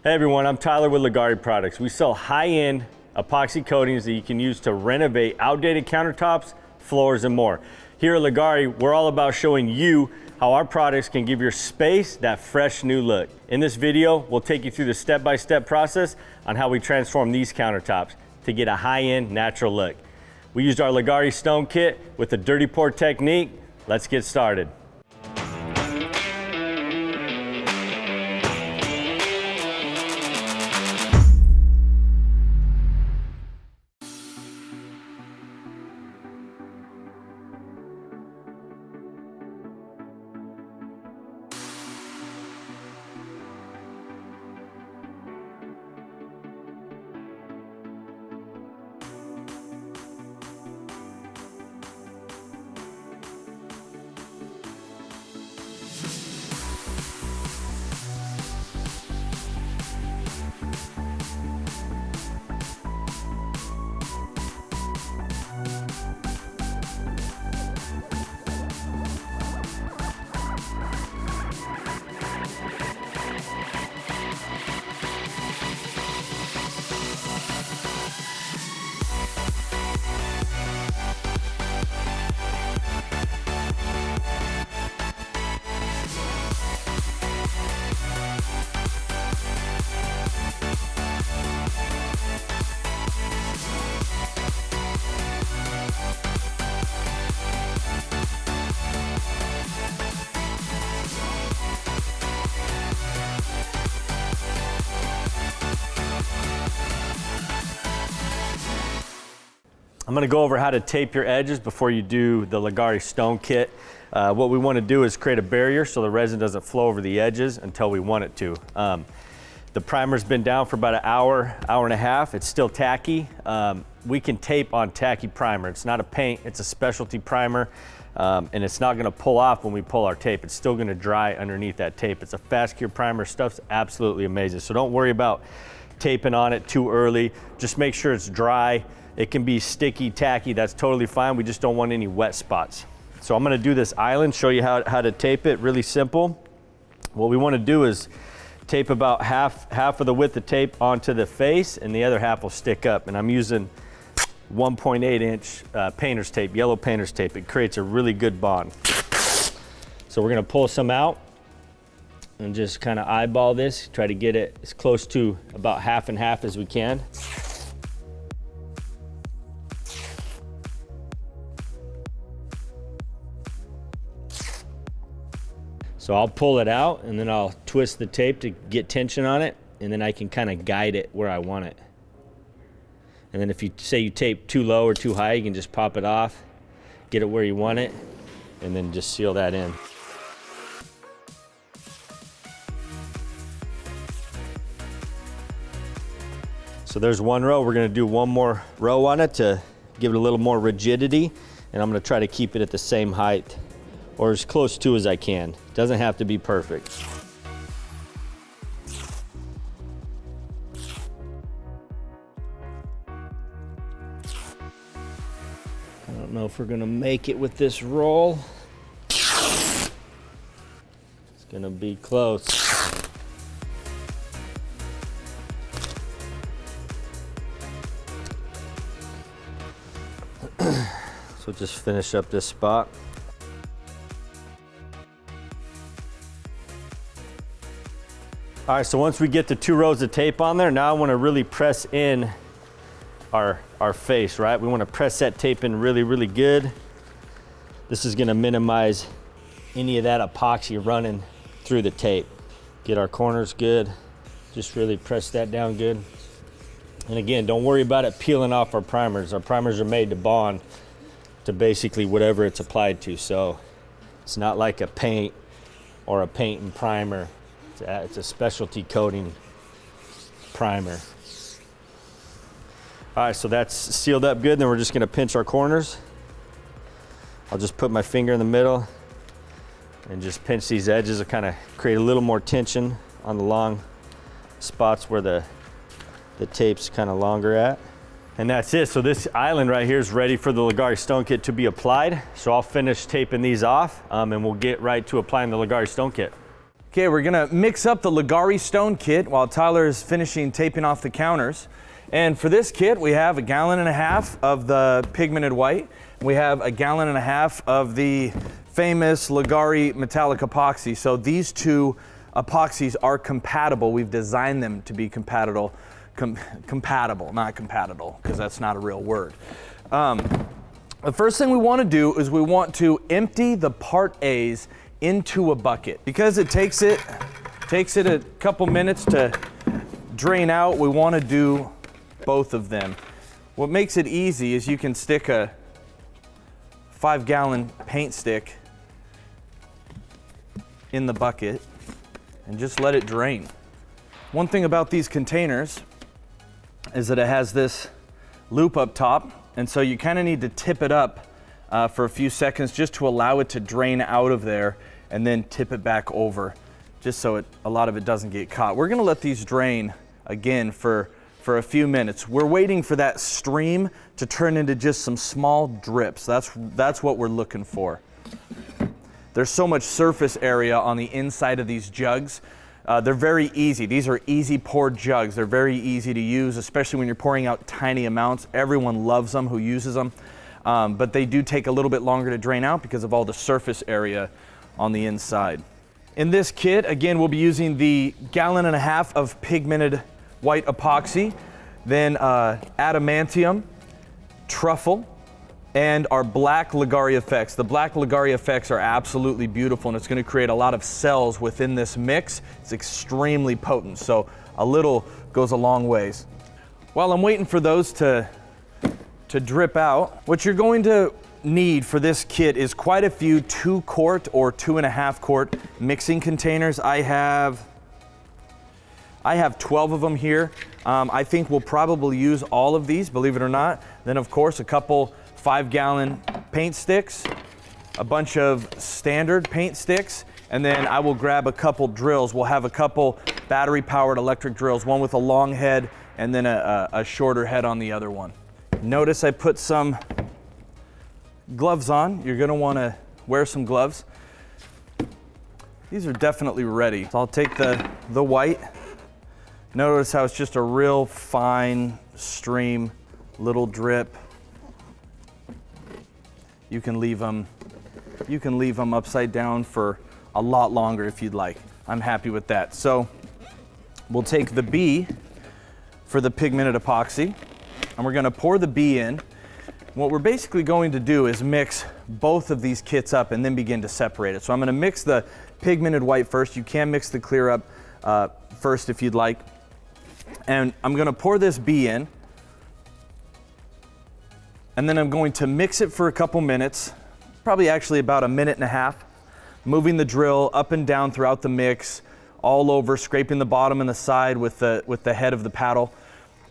Hey everyone, I'm Tyler with Leggari Products. We sell high-end epoxy coatings that you can use to renovate outdated countertops, floors, and more. Here at Leggari, we're all about showing you how our products can give your space that fresh new look. In this video, we'll take you through the step-by-step process on how we transform these countertops to get a high-end natural look. We used our Leggari stone kit with the dirty pour technique. Let's get started. I'm gonna go over how to tape your edges before you do the Leggari stone kit. What we wanna do is create a barrier so the resin doesn't flow over the edges until we want it to. The primer's been down for about an hour, hour and a half. It's still tacky. We can tape on tacky primer. It's not a paint, it's a specialty primer. And it's not gonna pull off when we pull our tape. It's still gonna dry underneath that tape. It's a fast cure primer. Stuff's absolutely amazing. So don't worry about taping on it too early. Just make sure it's dry. It can be sticky, tacky, that's totally fine. We just don't want any wet spots. So I'm gonna do this island, show you how to tape it, really simple. What we wanna do is tape about half of the width of tape onto the face and the other half will stick up. And I'm using 1.8 inch painter's tape, yellow painter's tape. It creates a really good bond. So we're gonna pull some out and just kind of eyeball this, try to get it as close to about half and half as we can. So I'll pull it out and then I'll twist the tape to get tension on it, and then I can kind of guide it where I want it. And then if you say you tape too low or too high, you can just pop it off, get it where you want it, and then just seal that in. So there's one row. We're gonna do one more row on it to give it a little more rigidity, and I'm gonna try to keep it at the same height or as close to as I can. Doesn't have to be perfect. I don't know if we're gonna make it with this roll. It's gonna be close. So just finish up this spot. All right, so once we get the 2 rows of tape on there, now I wanna really press in our face, right? We wanna press that tape in really, really good. This is gonna minimize any of that epoxy running through the tape. Get our corners good. Just really press that down good. And again, don't worry about it peeling off our primers. Our primers are made to bond to basically whatever it's applied to. So it's not like a paint or a paint and primer. It's a specialty coating primer. All right, so that's sealed up good. Then we're just gonna pinch our corners. I'll just put my finger in the middle and just pinch these edges to kind of create a little more tension on the long spots where the tape's kind of longer at. And that's it. So this island right here is ready for the Leggari stone kit to be applied. So I'll finish taping these off and we'll get right to applying the Leggari stone kit. Okay, we're gonna mix up the Leggari stone kit while Tyler is finishing taping off the counters. And for this kit, we have 1.5 gallons of the pigmented white. We have 1.5 gallons of the famous Leggari metallic epoxy. So these two epoxies are compatible. We've designed them to be compatible, not compatible, because that's not a real word. The first thing we want to do is we want to empty the part A's into a bucket. Because it takes it a couple minutes to drain out, we want to do both of them. What makes it easy is you can stick a 5-gallon paint stick in the bucket and just let it drain. One thing about these containers is that it has this loop up top, and so you kind of need to tip it up for a few seconds just to allow it to drain out of there, and then tip it back over just so a lot of it doesn't get caught. We're gonna let these drain again for a few minutes. We're waiting for that stream to turn into just some small drips. That's what we're looking for. There's so much surface area on the inside of these jugs. They're very easy. These are easy pour jugs. They're very easy to use, especially when you're pouring out tiny amounts. Everyone loves them who uses them, but they do take a little bit longer to drain out because of all the surface area on the inside. In this kit, again, we'll be using the 1.5 gallons of pigmented white epoxy, then adamantium, truffle, and our black Leggari effects. The black Leggari effects are absolutely beautiful, and it's going to create a lot of cells within this mix. It's extremely potent, so a little goes a long ways. While I'm waiting for those to drip out, what you're going to need for this kit is quite a few 2-quart or 2.5-quart mixing containers. I have 12 of them here. I think we'll probably use all of these, believe it or not. Then of course a couple 5-gallon paint sticks, a bunch of standard paint sticks, and then I will grab a couple drills. We'll have a couple battery-powered electric drills, one with a long head and then a shorter head on the other one. Notice I put some gloves on. You're gonna wanna wear some gloves. These are definitely ready. So I'll take the white. Notice how it's just a real fine stream, little drip. You can leave them upside down for a lot longer if you'd like. I'm happy with that. So we'll take the B for the pigmented epoxy, and we're gonna pour the B in. What we're basically going to do is mix both of these kits up and then begin to separate it. So I'm gonna mix the pigmented white first. You can mix the clear up first if you'd like. And I'm gonna pour this B in, and then I'm going to mix it for a couple minutes, probably actually about 1.5 minutes, moving the drill up and down throughout the mix, all over, scraping the bottom and the side with the head of the paddle.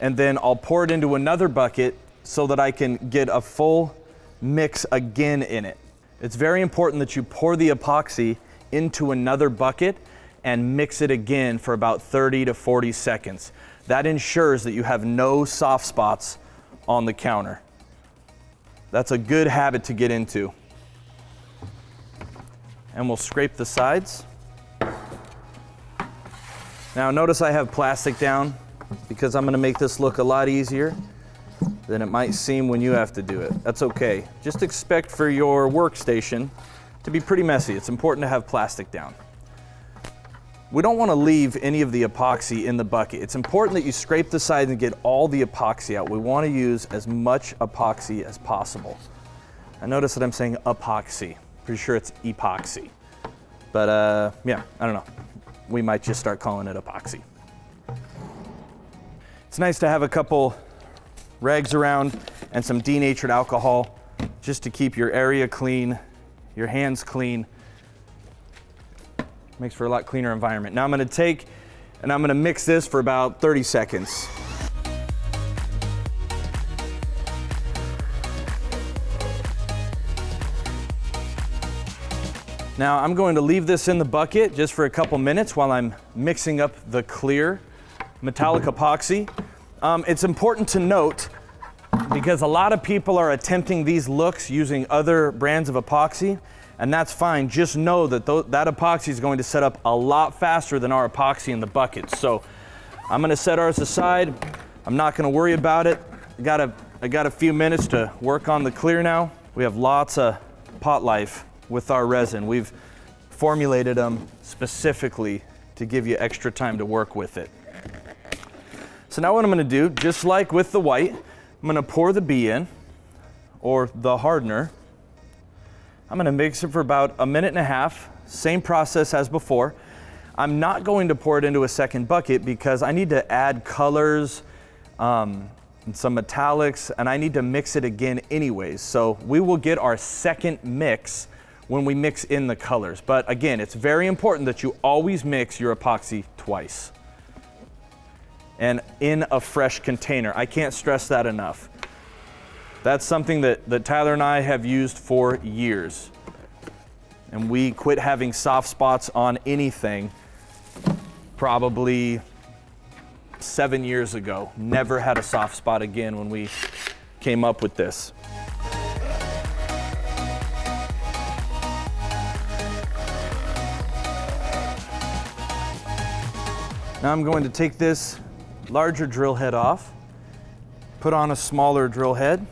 And then I'll pour it into another bucket so that I can get a full mix again in it. It's very important that you pour the epoxy into another bucket and mix it again for about 30 to 40 seconds. That ensures that you have no soft spots on the counter. That's a good habit to get into. And we'll scrape the sides. Now notice I have plastic down because I'm gonna make this look a lot easier than it might seem when you have to do it. That's okay. Just expect for your workstation to be pretty messy. It's important to have plastic down. We don't want to leave any of the epoxy in the bucket. It's important that you scrape the sides and get all the epoxy out. We want to use as much epoxy as possible. I notice that I'm saying epoxy. Pretty sure it's epoxy. But yeah, I don't know. We might just start calling it epoxy. It's nice to have a couple rags around and some denatured alcohol just to keep your area clean, your hands clean. Makes for a lot cleaner environment. Now I'm gonna take and I'm gonna mix this for about 30 seconds. Now I'm going to leave this in the bucket just for a couple minutes while I'm mixing up the clear metallic epoxy. It's important to note, because a lot of people are attempting these looks using other brands of epoxy, and that's fine. Just know that that epoxy is going to set up a lot faster than our epoxy in the buckets. So I'm gonna set ours aside. I'm not gonna worry about it. I got a few minutes to work on the clear now. We have lots of pot life with our resin. We've formulated them specifically to give you extra time to work with it. So now what I'm gonna do, just like with the white, I'm gonna pour the B in, or the hardener. I'm gonna mix it for about 1.5 minutes, same process as before. I'm not going to pour it into a second bucket because I need to add colors, and some metallics, and I need to mix it again anyways. So we will get our second mix when we mix in the colors. But again, it's very important that you always mix your epoxy twice and in a fresh container. I can't stress that enough. That's something that Tyler and I have used for years. And we quit having soft spots on anything probably 7 years ago. Never had a soft spot again when we came up with this. Now I'm going to take this larger drill head off, put on a smaller drill head,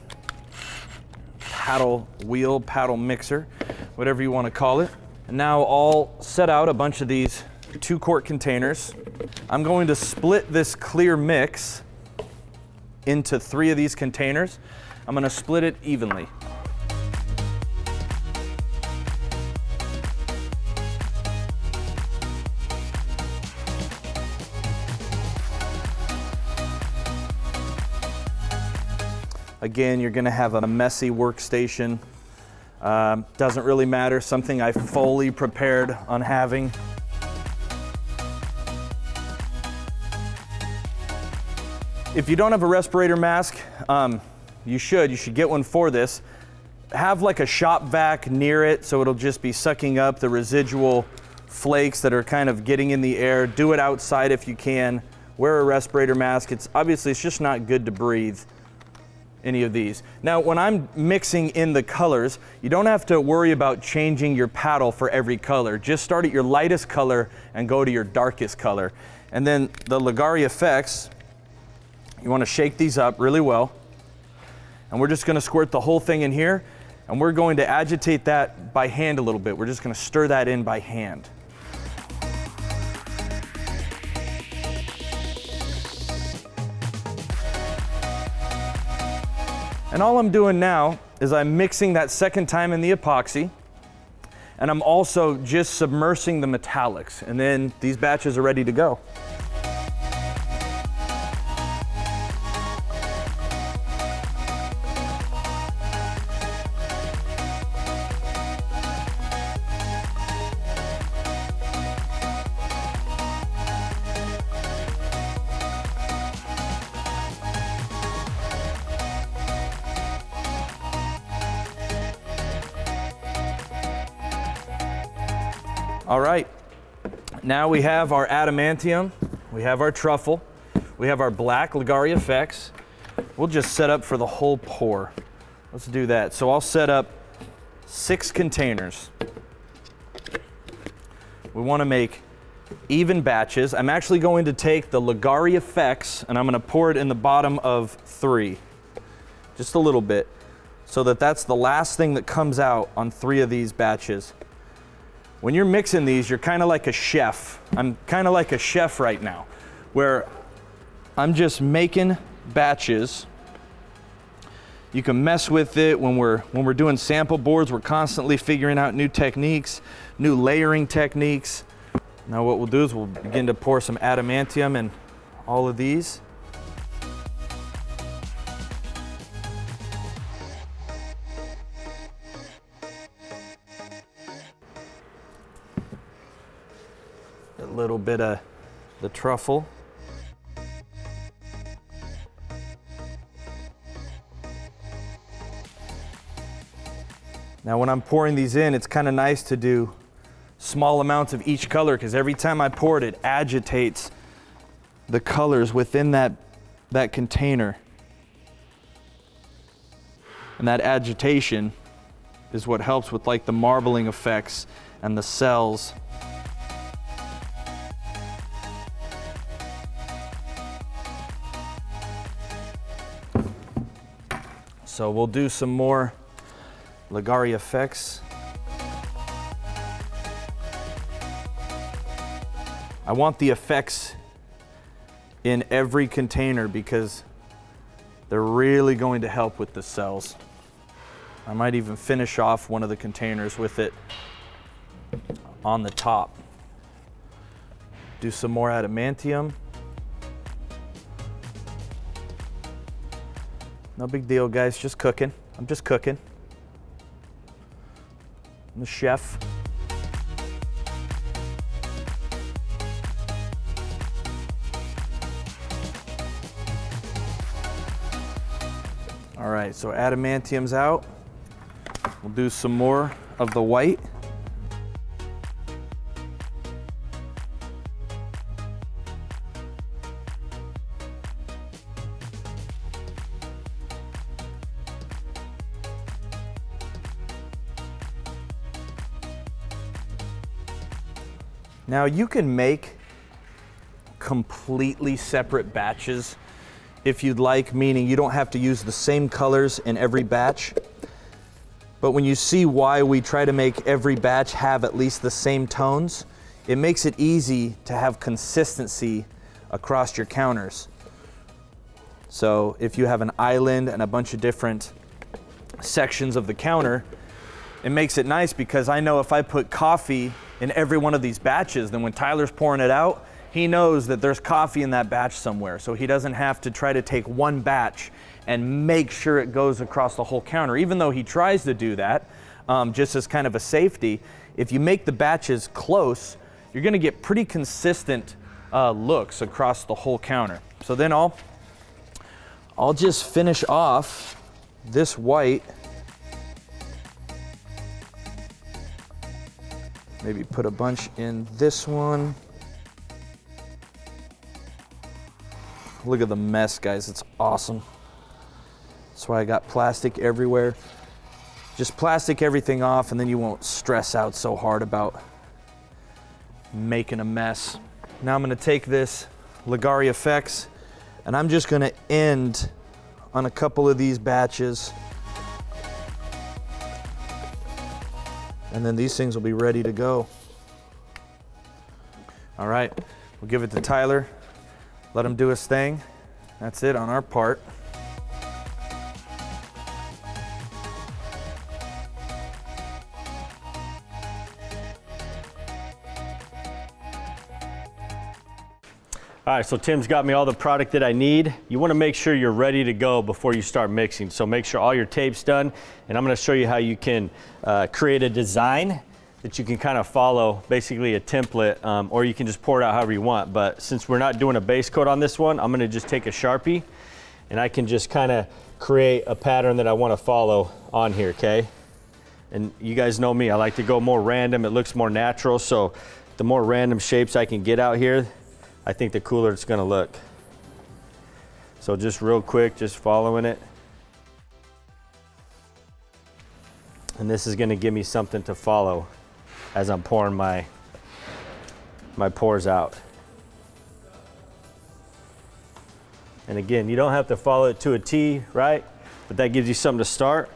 paddle wheel, paddle mixer, whatever you want to call it. And now I'll set out a bunch of these 2-quart containers. I'm going to split this clear mix into 3 of these containers. I'm going to split it evenly. Again, you're going to have a messy workstation. Doesn't really matter, something I fully prepared on having. If you don't have a respirator mask, you should get one for this. Have like a shop vac near it so it'll just be sucking up the residual flakes that are kind of getting in the air. Do it outside if you can. Wear a respirator mask. It's just not good to breathe any of these. Now, when I'm mixing in the colors, you don't have to worry about changing your paddle for every color. Just start at your lightest color and go to your darkest color. And then the Leggari effects, you want to shake these up really well. And we're just going to squirt the whole thing in here, and we're going to agitate that by hand a little bit. We're just going to stir that in by hand. And all I'm doing now is I'm mixing that second time in the epoxy, and I'm also just submersing the metallics, and then these batches are ready to go. All right, now we have our adamantium, we have our truffle, we have our black Leggari effects. We'll just set up for the whole pour. Let's do that. So I'll set up 6 containers. We want to make even batches. I'm actually going to take the Leggari effects and I'm going to pour it in the bottom of 3, just a little bit, so that that's the last thing that comes out on 3 of these batches. When you're mixing these, you're kind of like a chef. I'm kind of like a chef right now, where I'm just making batches. You can mess with it when we're doing sample boards. We're constantly figuring out new techniques, new layering techniques. Now what we'll do is we'll begin to pour some adamantium in all of these. A little bit of the truffle. Now when I'm pouring these in, it's kind of nice to do small amounts of each color, because every time I pour it, it agitates the colors within that container. And that agitation is what helps with like the marbling effects and the cells. So we'll do some more Leggari effects. I want the effects in every container because they're really going to help with the cells. I might even finish off one of the containers with it on the top. Do some more adamantium. No big deal, guys, just cooking. I'm just cooking. I'm the chef. All right, so adamantium's out. We'll do some more of the white. Now you can make completely separate batches if you'd like, meaning you don't have to use the same colors in every batch. But when you see why we try to make every batch have at least the same tones, it makes it easy to have consistency across your counters. So if you have an island and a bunch of different sections of the counter, it makes it nice because I know if I put coffee in every one of these batches, then when Tyler's pouring it out, he knows that there's coffee in that batch somewhere. So he doesn't have to try to take one batch and make sure it goes across the whole counter. Even though he tries to do that, just as kind of a safety, if you make the batches close, you're gonna get pretty consistent looks across the whole counter. So then I'll just finish off this white. Maybe put a bunch in this one. Look at the mess, guys, it's awesome. That's why I got plastic everywhere. Just plastic everything off and then you won't stress out so hard about making a mess. Now I'm gonna take this Leggari Effects and I'm just gonna end on a couple of these batches. And then these things will be ready to go. All right, we'll give it to Tyler. Let him do his thing. That's it on our part. All right, so Tim's got me all the product that I need. You wanna make sure you're ready to go before you start mixing. So make sure all your tape's done, and I'm gonna show you how you can create a design that you can kind of follow, basically a template, or you can just pour it out however you want. But since we're not doing a base coat on this one, I'm gonna just take a Sharpie and I can just kind of create a pattern that I wanna follow on here, okay? And you guys know me, I like to go more random, it looks more natural, so the more random shapes I can get out here, I think the cooler it's gonna look. So just real quick, just following it. And this is gonna give me something to follow as I'm pouring my pours out. And again, you don't have to follow it to a T, right? But that gives you something to start.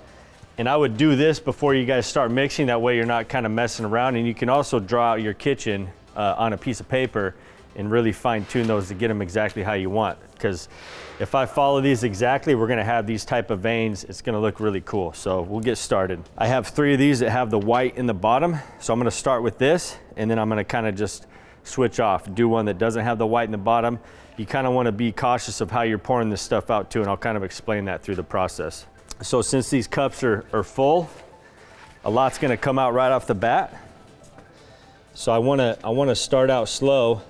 And I would do this before you guys start mixing, that way you're not kind of messing around. And you can also draw out your kitchen on a piece of paper and really fine tune those to get them exactly how you want. Because if I follow these exactly, we're gonna have these type of veins. It's gonna look really cool. So we'll get started. I have 3 of these that have the white in the bottom. So I'm gonna start with this, and then I'm gonna kind of just switch off, do one that doesn't have the white in the bottom. You kind of wanna be cautious of how you're pouring this stuff out too, and I'll kind of explain that through the process. So since these cups are full, a lot's gonna come out right off the bat. So I wanna start out slow.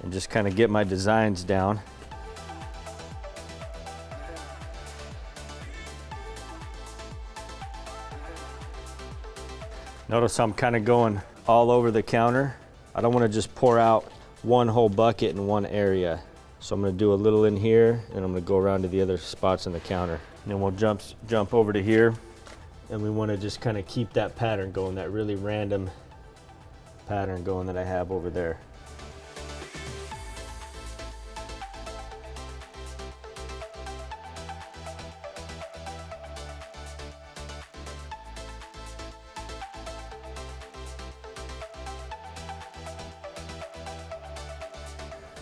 And just kind of get my designs down. Notice I'm kind of going all over the counter. I don't want to just pour out one whole bucket in one area. So I'm gonna do a little in here, and I'm gonna go around to the other spots on the counter. And then we'll jump over to here, and we wanna just kinda keep that pattern going, that really random pattern going that I have over there.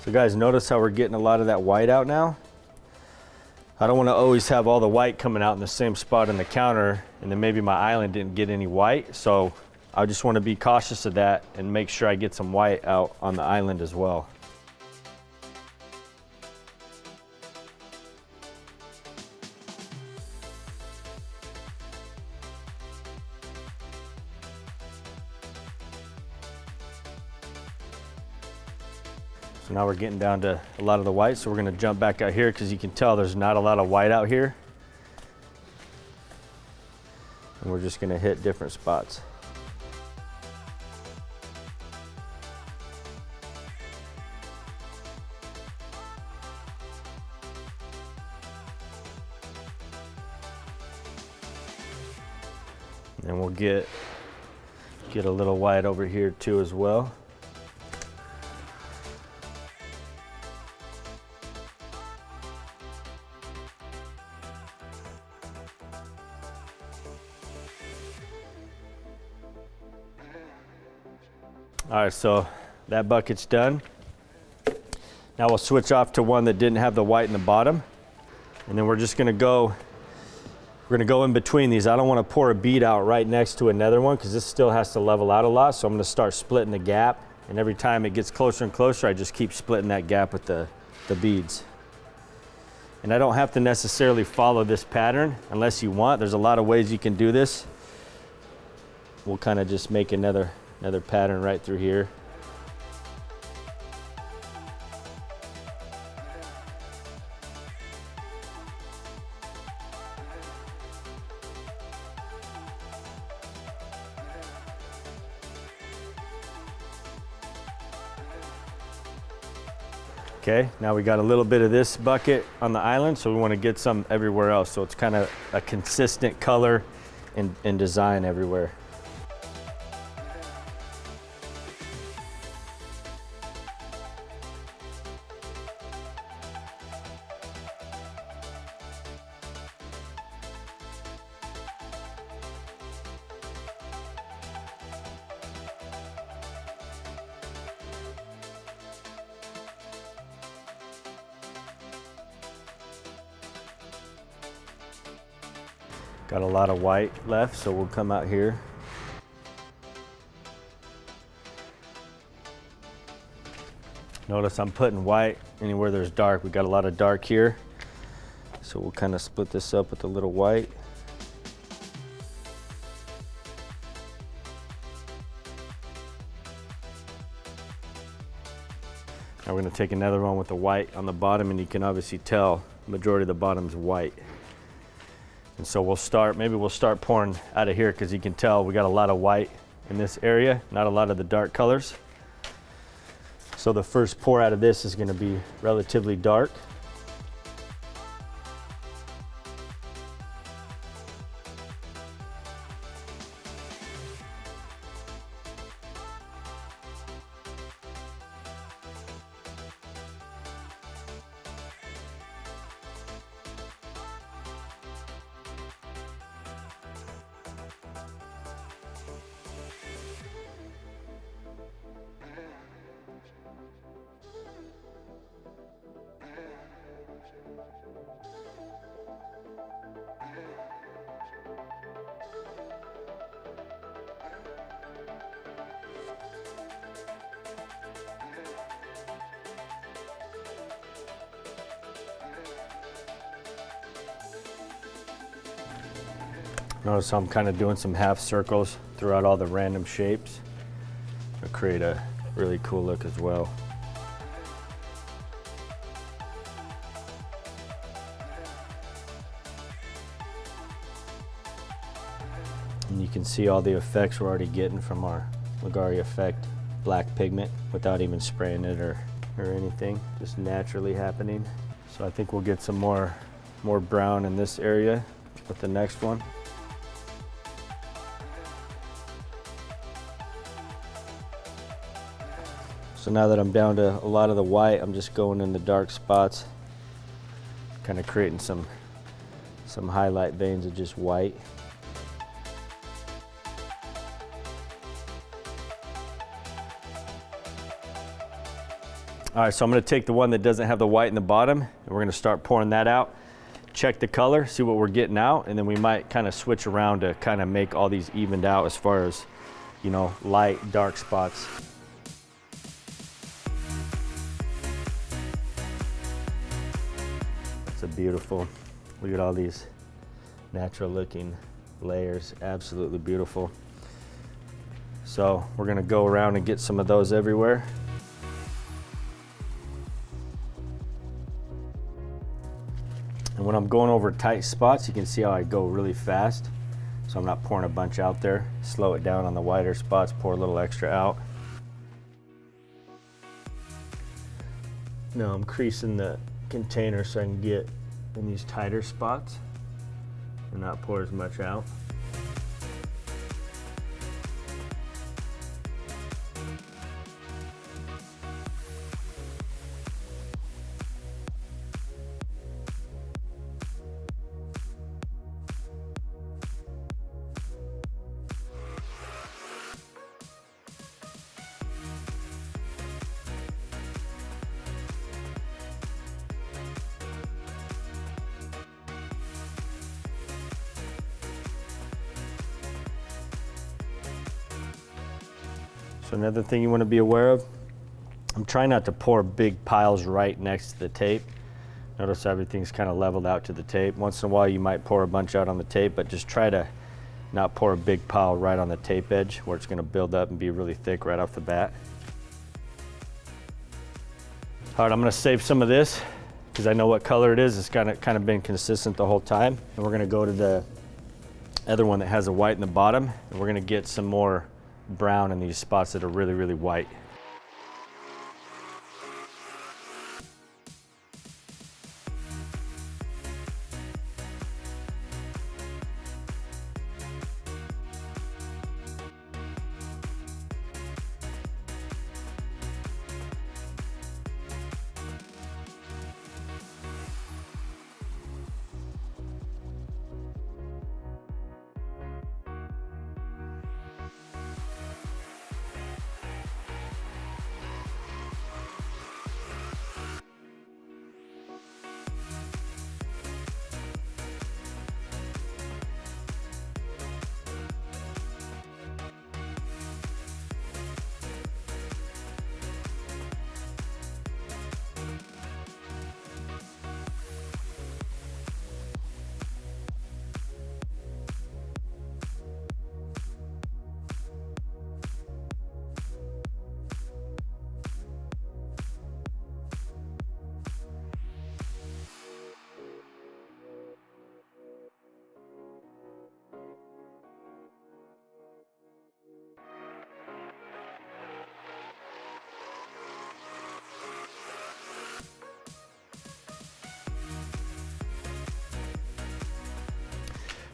So guys, notice how we're getting a lot of that white out now? I don't want to always have all the white coming out in the same spot on the counter, and then maybe my island didn't get any white. So I just want to be cautious of that and make sure I get some white out on the island as well. So now we're getting down to a lot of the white, so we're gonna jump back out here because you can tell there's not a lot of white out here. And we're just gonna hit different spots. And we'll get a little white over here too as well. All right, so that bucket's done. Now we'll switch off to one that didn't have the white in the bottom. And then we're just gonna go in between these. I don't wanna pour a bead out right next to another one because this still has to level out a lot. So I'm gonna start splitting the gap. And every time it gets closer and closer, I just keep splitting that gap with the beads. And I don't have to necessarily follow this pattern unless you want. There's a lot of ways you can do this. We'll kind of just make another pattern right through here. Okay, now we got a little bit of this bucket on the island, so we want to get some everywhere else. So it's kind of a consistent color and design everywhere. Got a lot of white left, so we'll come out here. Notice I'm putting white anywhere there's dark. We got a lot of dark here. So we'll kind of split this up with a little white. Now we're gonna take another one with the white on the bottom, and you can obviously tell the majority of the bottom's white. And so maybe we'll start pouring out of here because you can tell we got a lot of white in this area, not a lot of the dark colors. So the first pour out of this is going to be relatively dark. Notice I'm kind of doing some half circles throughout all the random shapes to create a really cool look as well. And you can see all the effects we're already getting from our Leggari effect black pigment without even spraying it or anything, just naturally happening. So I think we'll get some more brown in this area with the next one. So now that I'm down to a lot of the white, I'm just going in the dark spots, kind of creating some highlight veins of just white. All right, so I'm gonna take the one that doesn't have the white in the bottom, and we're gonna start pouring that out, check the color, see what we're getting out, and then we might kind of switch around to kind of make all these evened out as far as, you know, light, dark spots. It's a beautiful, look at all these natural looking layers, absolutely beautiful. So we're gonna go around and get some of those everywhere. And when I'm going over tight spots, you can see how I go really fast. So I'm not pouring a bunch out there. Slow it down on the wider spots, pour a little extra out. Now I'm creasing the container so I can get in these tighter spots and not pour as much out. So another thing you want to be aware of, I'm trying not to pour big piles right next to the tape. Notice everything's kind of leveled out to the tape. Once in a while you might pour a bunch out on the tape, but just try to not pour a big pile right on the tape edge where it's going to build up and be really thick right off the bat. All right, I'm going to save some of this because I know what color it is. It's kind of been consistent the whole time. And we're going to go to the other one that has a white in the bottom, and we're going to get some more brown in these spots that are really, really white.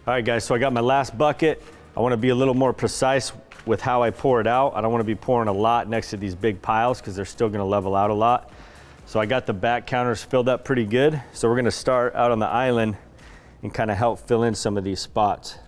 All right guys, so I got my last bucket. I want to be a little more precise with how I pour it out. I don't want to be pouring a lot next to these big piles because they're still going to level out a lot. So I got the back counters filled up pretty good. So we're going to start out on the island and kind of help fill in some of these spots.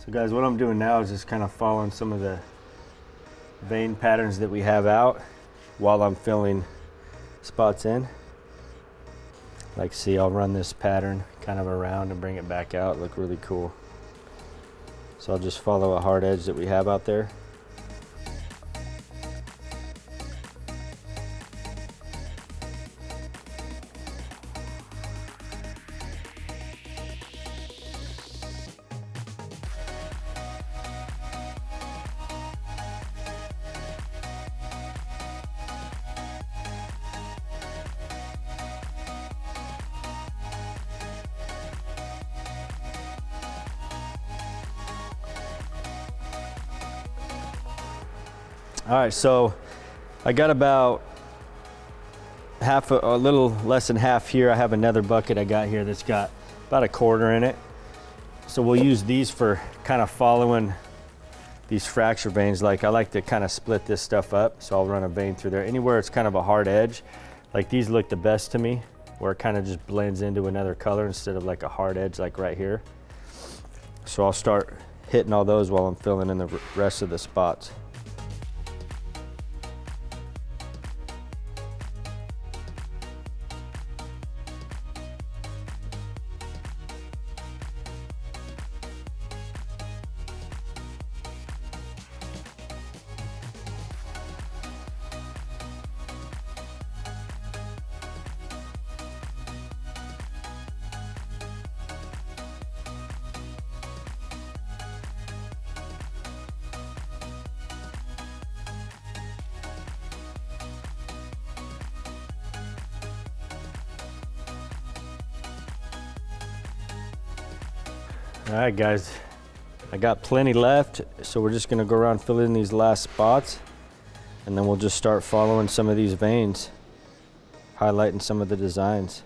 So guys, what I'm doing now is just kind of following some of the vein patterns that we have out while I'm filling spots in. Like, see, I'll run this pattern kind of around and bring it back out, look really cool. So I'll just follow a hard edge that we have out there. All right, so I got about half, a little less than half here. I have another bucket I got here that's got about a quarter in it. So we'll use these for kind of following these fracture veins. Like, I like to kind of split this stuff up, so I'll run a vein through there. Anywhere it's kind of a hard edge, like these look the best to me, where it kind of just blends into another color instead of like a hard edge like right here. So I'll start hitting all those while I'm filling in the rest of the spots. All right, guys, I got plenty left, so we're just gonna go around fill in these last spots, and then we'll just start following some of these veins, highlighting some of the designs.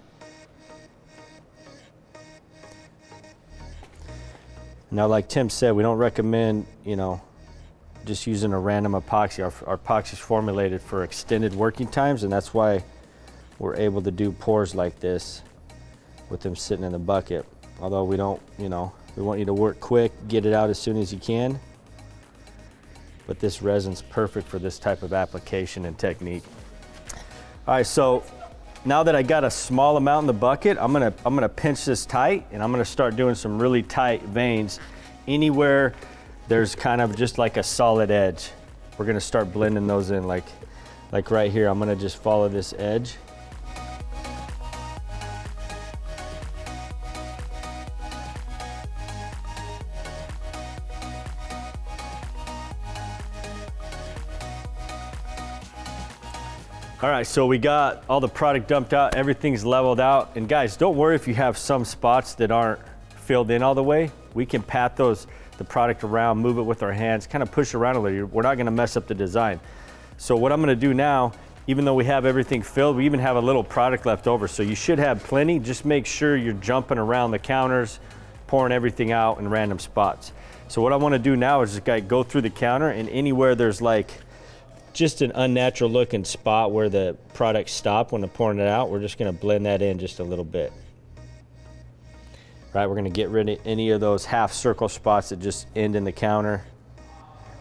Now, like Tim said, we don't recommend, you know, just using a random epoxy. Our epoxy is formulated for extended working times, and that's why we're able to do pours like this with them sitting in the bucket. Although we don't, you know, we want you to work quick, get it out as soon as you can. But this resin's perfect for this type of application and technique. All right, so now that I got a small amount in the bucket, I'm gonna pinch this tight, and I'm gonna start doing some really tight veins. Anywhere there's kind of just like a solid edge, we're gonna start blending those in. Like right here, I'm gonna just follow this edge. All right, so we got all the product dumped out, everything's leveled out. And guys, don't worry if you have some spots that aren't filled in all the way. We can pat the product around, move it with our hands, kind of push around a little. We're not gonna mess up the design. So what I'm gonna do now, even though we have everything filled, we even have a little product left over. So you should have plenty. Just make sure you're jumping around the counters, pouring everything out in random spots. So what I wanna do now is just go through the counter, and anywhere there's like just an unnatural looking spot where the product stopped when I'm pouring it out, we're just gonna blend that in just a little bit. Right, we're gonna get rid of any of those half circle spots that just end in the counter.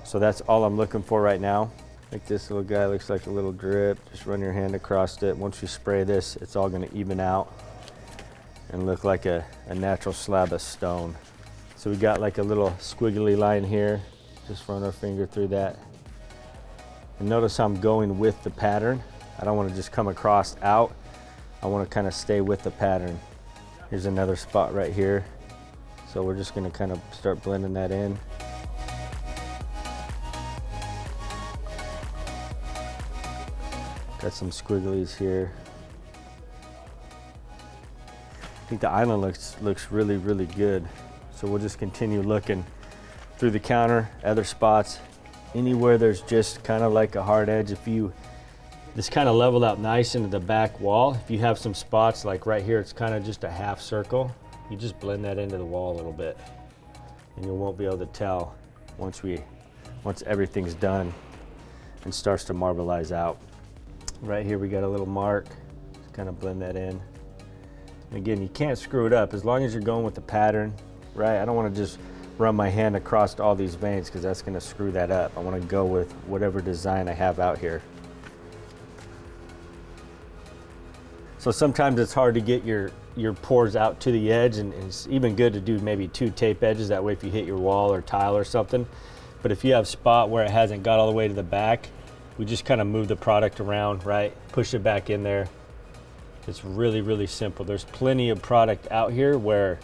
So that's all I'm looking for right now. Like this little guy looks like a little drip. Just run your hand across it. Once you spray this, it's all gonna even out and look like a natural slab of stone. So we got like a little squiggly line here. Just run our finger through that. And notice how I'm going with the pattern. I don't want to just come across out. I want to kind of stay with the pattern. Here's another spot right here. So we're just going to kind of start blending that in. Got some squigglies here. I think the island looks really, really good. So we'll just continue looking through the counter, other spots. Anywhere there's just kind of like a hard edge, this kind of leveled out nice into the back wall. If you have some spots like right here, it's kind of just a half circle. You just blend that into the wall a little bit, and you won't be able to tell once everything's done and starts to marbleize out. Right here we got a little mark. Just kind of blend that in. And again, you can't screw it up as long as you're going with the pattern, right? I don't want to just run my hand across all these veins because that's going to screw that up. I want to go with whatever design I have out here. So sometimes it's hard to get your pores out to the edge, and it's even good to do maybe 2 tape edges. That way if you hit your wall or tile or something. But if you have a spot where it hasn't got all the way to the back, we just kind of move the product around, right? Push it back in there. It's really, really simple. There's plenty of product out here where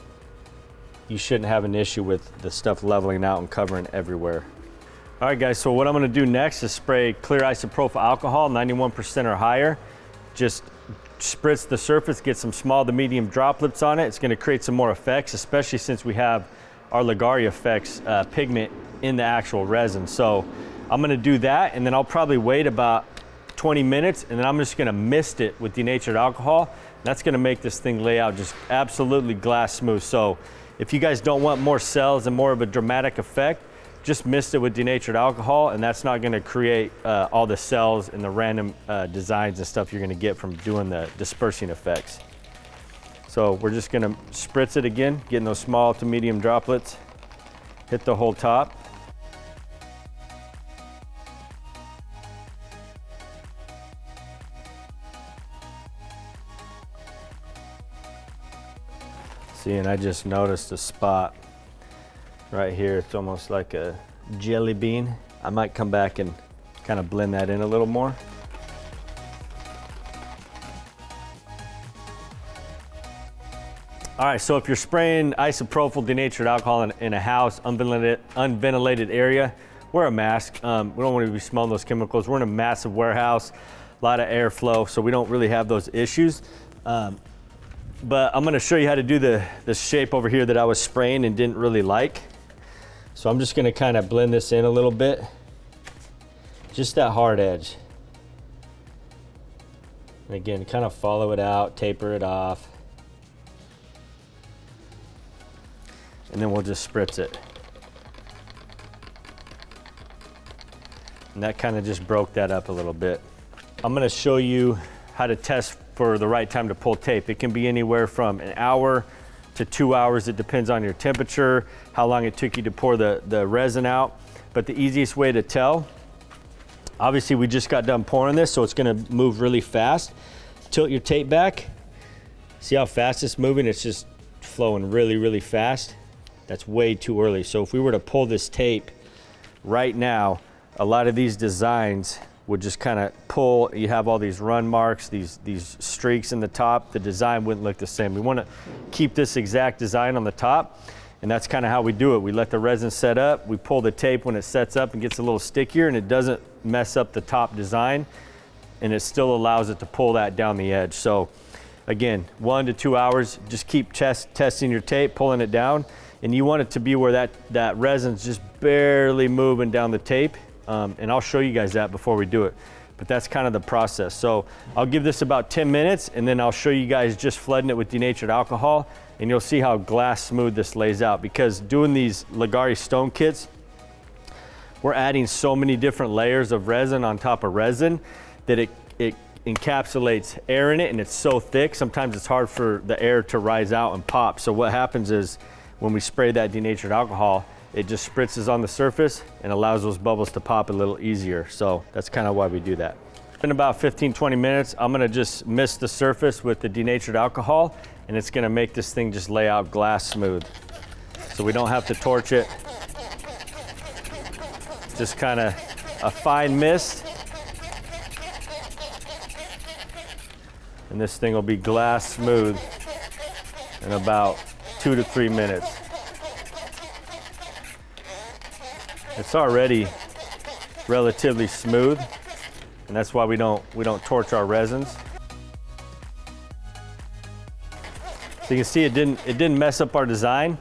you shouldn't have an issue with the stuff leveling out and covering everywhere. All right guys, so what I'm gonna do next is spray clear isopropyl alcohol, 91% or higher. Just spritz the surface, get some small to medium droplets on it. It's gonna create some more effects, especially since we have our Leggari effects pigment in the actual resin. So I'm gonna do that, and then I'll probably wait about 20 minutes, and then I'm just gonna mist it with denatured alcohol. That's gonna make this thing lay out just absolutely glass smooth. So if you guys don't want more cells and more of a dramatic effect, just mist it with denatured alcohol, and that's not gonna create all the cells and the random designs and stuff you're gonna get from doing the dispersing effects. So we're just gonna spritz it again, getting those small to medium droplets, hit the whole top. See, and I just noticed a spot right here. It's almost like a jelly bean. I might come back and kind of blend that in a little more. All right, so if you're spraying isopropyl denatured alcohol in a house, unventilated area, wear a mask. We don't want to be smelling those chemicals. We're in a massive warehouse, a lot of airflow, so we don't really have those issues. But I'm gonna show you how to do the shape over here that I was spraying and didn't really like. So I'm just gonna kind of blend this in a little bit. Just that hard edge. And again, kind of follow it out, taper it off. And then we'll just spritz it. And that kind of just broke that up a little bit. I'm gonna show you how to test for the right time to pull tape. It can be anywhere from an hour to 2 hours. It depends on your temperature, how long it took you to pour the resin out. But the easiest way to tell, obviously we just got done pouring this, so it's gonna move really fast. Tilt your tape back. See how fast it's moving? It's just flowing really, really fast. That's way too early. So if we were to pull this tape right now, a lot of these designs would just kind of pull. You have all these run marks, these streaks in the top. The design wouldn't look the same. We want to keep this exact design on the top, and that's kind of how we do it. We let the resin set up, we pull the tape when it sets up and gets a little stickier, and it doesn't mess up the top design, and it still allows it to pull that down the edge. So again, 1 to 2 hours, just keep testing your tape, pulling it down, and you want it to be where that resin's just barely moving down the tape. And I'll show you guys that before we do it. But that's kind of the process. So I'll give this about 10 minutes, and then I'll show you guys just flooding it with denatured alcohol, and you'll see how glass smooth this lays out. Because doing these Leggari stone kits, we're adding so many different layers of resin on top of resin that it encapsulates air in it, and it's so thick, sometimes it's hard for the air to rise out and pop. So what happens is when we spray that denatured alcohol, it just spritzes on the surface and allows those bubbles to pop a little easier. So that's kind of why we do that. In about 15-20 minutes, I'm gonna just mist the surface with the denatured alcohol, and it's gonna make this thing just lay out glass smooth. So we don't have to torch it. Just kind of a fine mist. And this thing will be glass smooth in about 2 to 3 minutes. It's already relatively smooth, and that's why we don't torch our resins. So you can see it didn't mess up our design.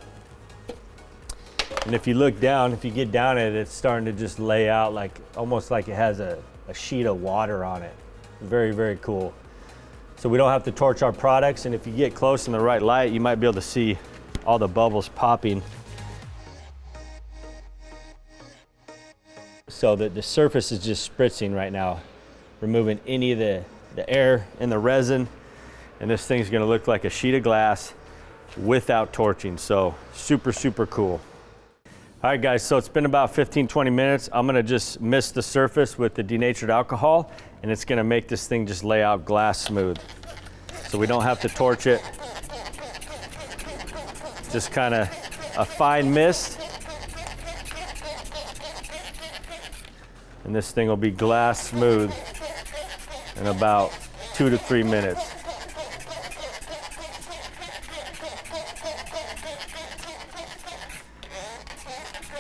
And if you look down, if you get down at it, it's starting to just lay out like almost like it has a sheet of water on it. Very, very cool. So we don't have to torch our products, and if you get close in the right light, you might be able to see all the bubbles popping. So the surface is just spritzing right now, removing any of the air in the resin, and this thing's gonna look like a sheet of glass without torching. So super, super cool. All right guys, so it's been about 15-20 minutes. I'm gonna just mist the surface with the denatured alcohol, and it's gonna make this thing just lay out glass smooth. So we don't have to torch it. Just kind of a fine mist. And this thing will be glass smooth in about 2 to 3 minutes.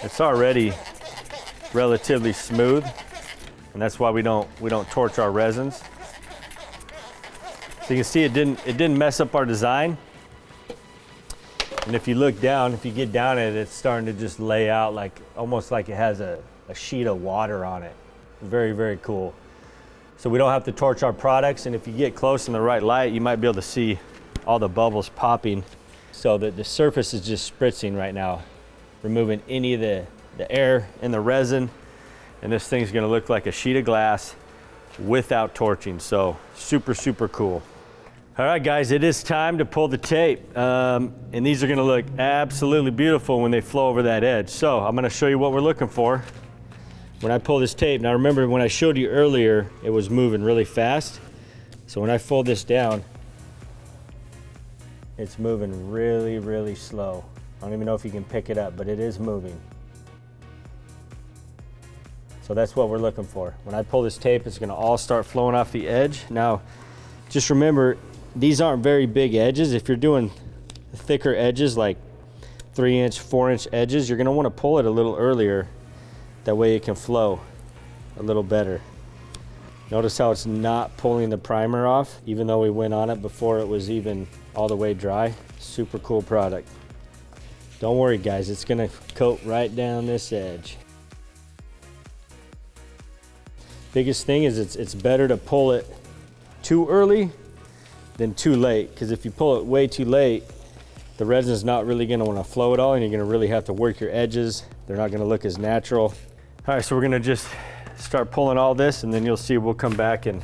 It's already relatively smooth, and that's why we don't torch our resins. So you can see it didn't mess up our design. And if you look down, if you get down at it, it's starting to just lay out like almost like it has a sheet of water on it. Very, very cool. So we don't have to torch our products, and if you get close in the right light, you might be able to see all the bubbles popping. So that the surface is just spritzing right now, removing any of the air in the resin, and this thing's gonna look like a sheet of glass without torching. So super, super cool. All right guys, it is time to pull the tape. And these are gonna look absolutely beautiful when they flow over that edge. So I'm gonna show you what we're looking for when I pull this tape. Now remember, when I showed you earlier, it was moving really fast. So when I fold this down, it's moving really, really slow. I don't even know if you can pick it up, but it is moving. So that's what we're looking for. When I pull this tape, it's gonna all start flowing off the edge. Now, just remember, these aren't very big edges. If you're doing thicker edges, like 3-inch, 4-inch edges, you're gonna wanna pull it a little earlier. That way it can flow a little better. Notice how it's not pulling the primer off, even though we went on it before it was even all the way dry. Super cool product. Don't worry guys, it's gonna coat right down this edge. Biggest thing is it's better to pull it too early than too late, because if you pull it way too late, the resin is not really gonna wanna flow at all, and you're gonna really have to work your edges. They're not gonna look as natural. All right, so we're gonna just start pulling all this, and then you'll see we'll come back and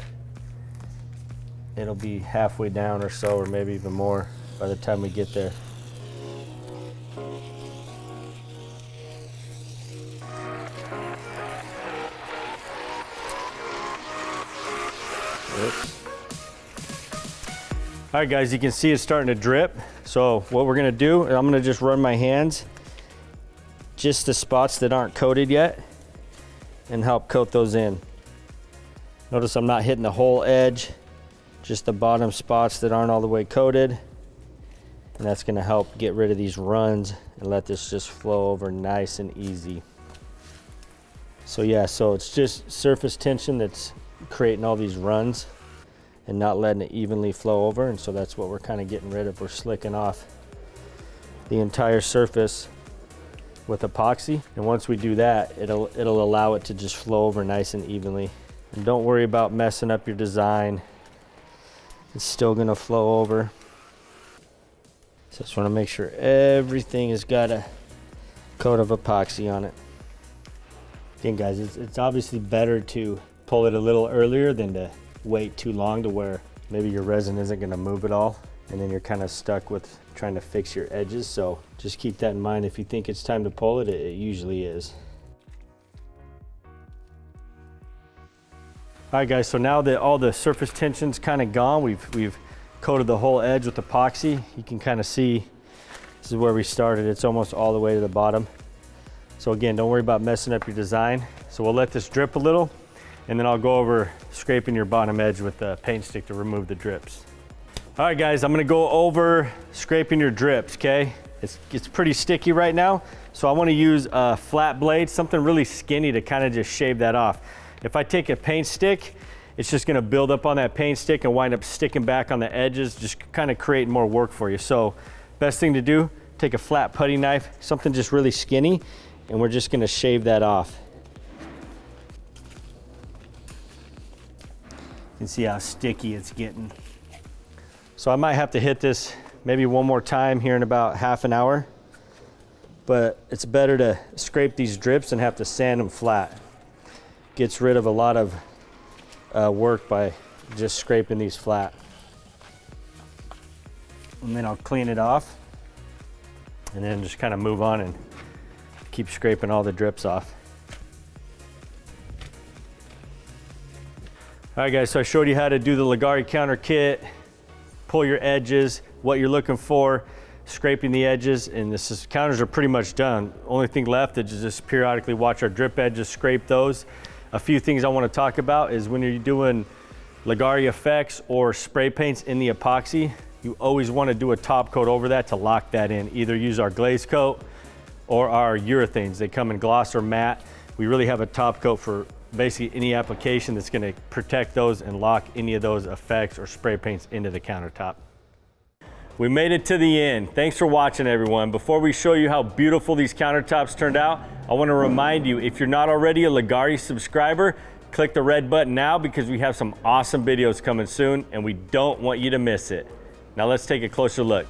it'll be halfway down or so, or maybe even more by the time we get there. Oops. All right guys, you can see it's starting to drip. So what we're gonna do, I'm gonna just run my hands just the spots that aren't coated yet and help coat those in. Notice I'm not hitting the whole edge, just the bottom spots that aren't all the way coated. And that's gonna help get rid of these runs and let this just flow over nice and easy. So yeah, so it's just surface tension that's creating all these runs and not letting it evenly flow over, and so that's what we're kind of getting rid of. We're slicking off the entire surface with epoxy, and once we do that, it'll allow it to just flow over nice and evenly. And don't worry about messing up your design. It's still gonna flow over. So just want to make sure everything has got a coat of epoxy on it. Again guys, it's obviously better to pull it a little earlier than to wait too long to where maybe your resin isn't going to move at all, and then you're kind of stuck with trying to fix your edges. So just keep that in mind. If you think it's time to pull it, it usually is. All right guys, so now that all the surface tension's kind of gone, we've coated the whole edge with epoxy. You can kind of see this is where we started. It's almost all the way to the bottom. So again, don't worry about messing up your design. So we'll let this drip a little, and then I'll go over scraping your bottom edge with the paint stick to remove the drips. All right guys, I'm gonna go over scraping your drips, okay? It's pretty sticky right now, so I wanna use a flat blade, something really skinny to kind of just shave that off. If I take a paint stick, it's just gonna build up on that paint stick and wind up sticking back on the edges, just kind of creating more work for you. So best thing to do, take a flat putty knife, something just really skinny, and we're just gonna shave that off. You can see how sticky it's getting. So I might have to hit this maybe one more time here in about half an hour, but it's better to scrape these drips and have to sand them flat. Gets rid of a lot of work by just scraping these flat. And then I'll clean it off and then just kind of move on and Keep scraping all the drips off. All right guys, so I showed you how to do the Leggari counter kit, pull your edges, what you're looking for, scraping the edges, and counters are pretty much done. Only thing left is just periodically watch our drip edges, scrape those. A few things I want to talk about is when you're doing Leggari effects or spray paints in the epoxy, you always want to do a top coat over that to lock that in. Either use our glaze coat or our urethanes. They come in gloss or matte. We really have a top coat for basically any application that's going to protect those and lock any of those effects or spray paints into the countertop. We made it to the end. Thanks for watching, everyone. Before we show you how beautiful these countertops turned out, I want to remind you, if you're not already a Leggari subscriber, click the red button now because we have some awesome videos coming soon and we don't want you to miss it. Now let's take a closer look.